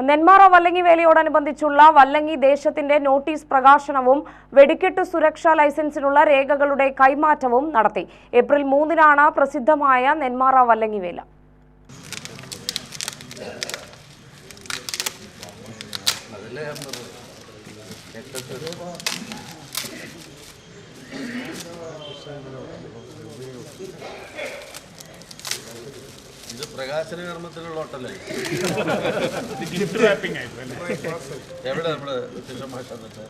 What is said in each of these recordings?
നെന്മാറ വല്ലങ്ങി വേലയോടനുബന്ധിച്ചുള്ള വല്ലങ്ങി ദേശത്തിന്റെ നോട്ടീസ് പ്രകാശനവും വെടിക്കെട്ട് സുരക്ഷാ ലൈസൻസിനുള്ള രേഖകളുടെ കൈമാറ്റവും നടത്തി. ഏപ്രിൽ 3-നാണ് പ്രസിദ്ധമായ നെന്മാറ വല്ലങ്ങി വേല. ഇത് പ്രകാശന കർമ്മത്തിലുള്ള ഹോട്ടലേ. എവിടെ നമ്മുടെ ഭാഷ എന്നിട്ട്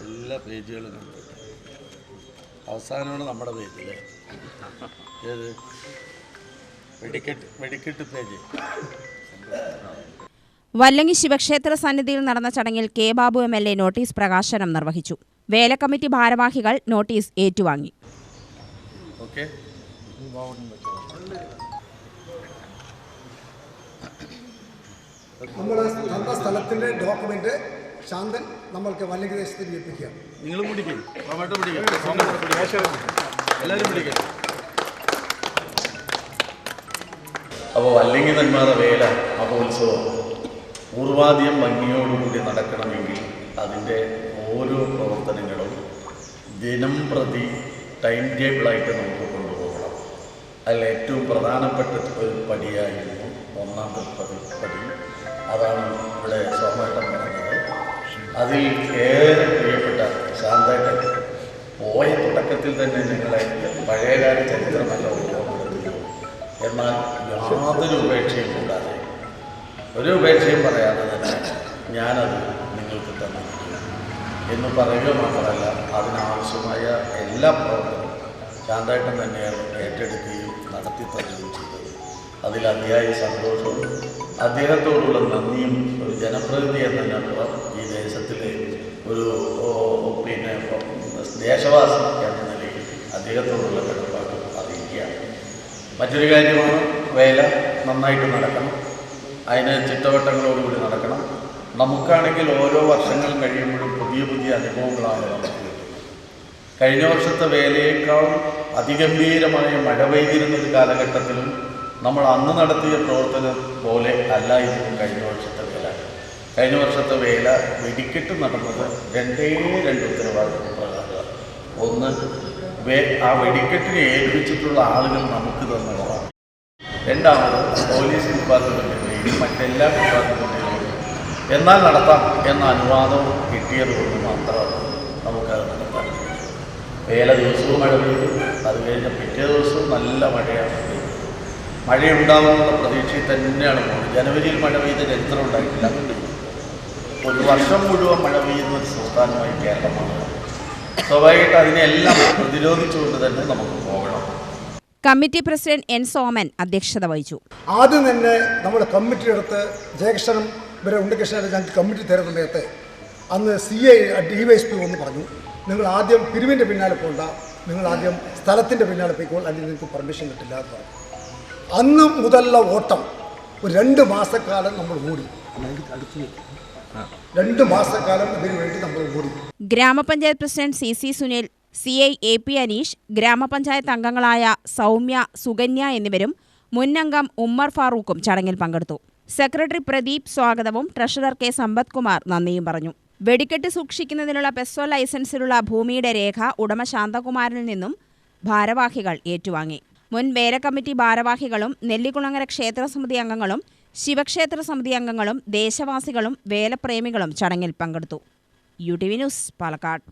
എല്ലാ പേജുകളും കണ്ടു. അവസാനമാണ് നമ്മുടെ പേജില്ലേ, ഏത് വെടിക്കെട്ട് പേജ്. വല്ലങ്ങി ശിവക്ഷേത്ര സന്നിധിയിൽ നടന്ന ചടങ്ങിൽ കെ ബാബു MLA നോട്ടീസ് പ്രകാശനം നിർവഹിച്ചു. വേല കമ്മിറ്റി ഭാരവാഹികൾ നോട്ടീസ് ഏറ്റുവാങ്ങി. നമ്മുടെ സ്ഥലത്തിന്റെ ഡോക്യുമെന്റ് ശാന്തൻ നമ്മൾക്ക് വല്ലങ്ങി ദേശത്തിന് ഏൽപ്പിക്കുക. നിങ്ങളും പിടിക്കും, എല്ലാവരും പിടിക്കും. അപ്പോൾ വല്ലങ്ങി നെന്മാറ വേല മഹോത്സവം പൂർവാധികം ഭംഗിയോടുകൂടി നടക്കണമെങ്കിൽ അതിൻ്റെ ഓരോ പ്രവർത്തനങ്ങളും ദിനം പ്രതി ടൈം ടേബിളായിട്ട് നമുക്ക് കൊണ്ടുപോകണം. അതിൽ ഏറ്റവും പ്രധാനപ്പെട്ട ഒരു പടിയായിരുന്നു ഒന്നാമത്തെ പടി. അതാണ് ഇവിടെ സോമേട്ടൻ പറഞ്ഞത്. അതിൽ ഏറെ പ്രിയപ്പെട്ട ശാന്തേട്ടൻ പോയ തുടക്കത്തിൽ തന്നെ ഞങ്ങളെ പഴയകാല ചരിത്രമല്ല ഓർമ്മപ്പെടുത്തുകയോ, എന്നാൽ യാതൊരു ഉപേക്ഷയും കൂടാതെ, ഒരു ഉപേക്ഷയും പറയാതെ തന്നെ ഞാനത് നിങ്ങൾക്ക് തന്നിരിക്കുന്നു എന്ന് പറയുക മാത്രമല്ല, അതിനാവശ്യമായ എല്ലാ പ്രവർത്തനവും ശാന്തേട്ടൻ തന്നെയാണ് ഏറ്റെടുക്കുകയും നടത്തി തരികയും ചെയ്തത്. അതിൽ അതിയായ സന്തോഷവും അദ്ദേഹത്തോടുള്ള നന്ദിയും ഒരു ജനപ്രതിനിധി എന്നതിനപ്പുറം ഈ ദേശത്തിലെ ഒരു ദേശവാസി എന്ന നിലയിൽ അദ്ദേഹത്തോടുള്ള കടപ്പാട് അറിയിക്കുകയാണ്. മറ്റൊരു കാര്യമാണ്, വേല നന്നായിട്ട് നടക്കണം, അതിന് ചിട്ടവട്ടങ്ങളോടുകൂടി നടക്കണം. നമുക്കാണെങ്കിൽ ഓരോ വർഷങ്ങൾ കഴിയുമ്പോഴും പുതിയ പുതിയ അനുഭവങ്ങളാണ് നമുക്ക് കിട്ടുന്നത്. കഴിഞ്ഞ വർഷത്തെ വേലയേക്കാൾ അതിഗംഭീരമായ മഴ പെയ്തിരുന്നൊരു കാലഘട്ടത്തിലും നമ്മൾ അന്ന് നടത്തിയ പ്രവർത്തനം പോലെ അല്ലായിരുന്നു കഴിഞ്ഞ വർഷത്തെ വേല. കഴിഞ്ഞ വർഷത്തെ വേല വെടിക്കെട്ട് നടന്നത് രണ്ടേ ഉത്തരവാദിത്വ പ്രകാരം. ഒന്ന്, ആ വെടിക്കെട്ടിനെ ഏൽപ്പിച്ചിട്ടുള്ള ആളുകൾ നമുക്ക് തന്നതാണ്. രണ്ടാമത്, പോലീസ് ഡിപ്പാർട്ട്മെൻറ്റിൻ്റെയും മറ്റെല്ലാ ഡിപ്പാർട്ട്മെൻറ്റുകളും എന്നാൽ നടത്താം എന്ന അനുവാദം കിട്ടിയതുകൊണ്ട് മാത്രമാണ് നമുക്കത് നടത്താൻ കഴിയും. വേല ദിവസവും മഴ പെയ്തു, അത് കഴിഞ്ഞ പിറ്റേ ദിവസവും നല്ല മഴയാണ് പെയ്തത്. മഴയുണ്ടാവുമെന്നുള്ള പ്രതീക്ഷയിൽ തന്നെയാണ് പോകുന്നത്. ജനുവരിയിൽ മഴ പെയ്ത ചരിത്രം ഉണ്ടായിട്ടില്ല. ഒരു വർഷം മുഴുവൻ മഴ പെയ്യുന്ന ഒരു സംസ്ഥാനമായി കേരളമാണ്. സ്വാഭാവികമായിട്ട് അതിനെല്ലാം പ്രതിരോധിച്ചുകൊണ്ട് തന്നെ നമുക്ക് പോകണം. Committee president N. സോമൻ അധ്യക്ഷത വഹിച്ചു. ആദ്യം തന്നെ നമ്മുടെ കമ്മിറ്റി എടുത്ത് ജയകൃഷ്ണനും ഇവരെ ഉണ്ണികൃഷ്ണനെ ഞങ്ങൾക്ക് കമ്മിറ്റി തരുന്ന സമയത്ത് അന്ന് CI DYSP ഒന്ന് പറഞ്ഞു, നിങ്ങൾ ആദ്യം പിരിവിൻ്റെ പിന്നാലെ പോകണ്ട, നിങ്ങൾ ആദ്യം സ്ഥലത്തിൻ്റെ പിന്നാലെ പോയിക്കോൾ, അല്ലെങ്കിൽ നിങ്ങൾക്ക് പെർമിഷൻ കിട്ടില്ല എന്ന് പറഞ്ഞു. അന്ന് മുതലുള്ള ഓട്ടം ഒരു 2 മാസക്കാലം നമ്മൾ ഓടി. 2 മാസക്കാലം ഇതിനു വേണ്ടി നമ്മൾ ഓടി. ഗ്രാമപഞ്ചായത്ത് president CC Sunil, CI AP Aneesh, ഗ്രാമപഞ്ചായത്ത് അംഗങ്ങളായ സൗമ്യ, സുകന്യ എന്നിവരും മുൻ അംഗം ഉമ്മർ ഫാറൂഖും ചടങ്ങിൽ പങ്കെടുത്തു. സെക്രട്ടറി പ്രദീപ് സ്വാഗതവും ട്രഷറർ K. സമ്പത് കുമാർ നന്ദിയും പറഞ്ഞു. വെടിക്കെട്ട് സൂക്ഷിക്കുന്നതിനുള്ള പെസോ ലൈസൻസിലുള്ള ഭൂമിയുടെ രേഖ ഉടമ ശാന്തകുമാരിൽ നിന്നും ഭാരവാഹികൾ ഏറ്റുവാങ്ങി. മുൻ വേല കമ്മിറ്റി ഭാരവാഹികളും നെല്ലിക്കുളങ്ങര ക്ഷേത്ര സമിതി അംഗങ്ങളും ശിവക്ഷേത്ര സമിതി അംഗങ്ങളും ദേശവാസികളും വേലപ്രേമികളും ചടങ്ങിൽ പങ്കെടുത്തു. UTV news, Palakkad.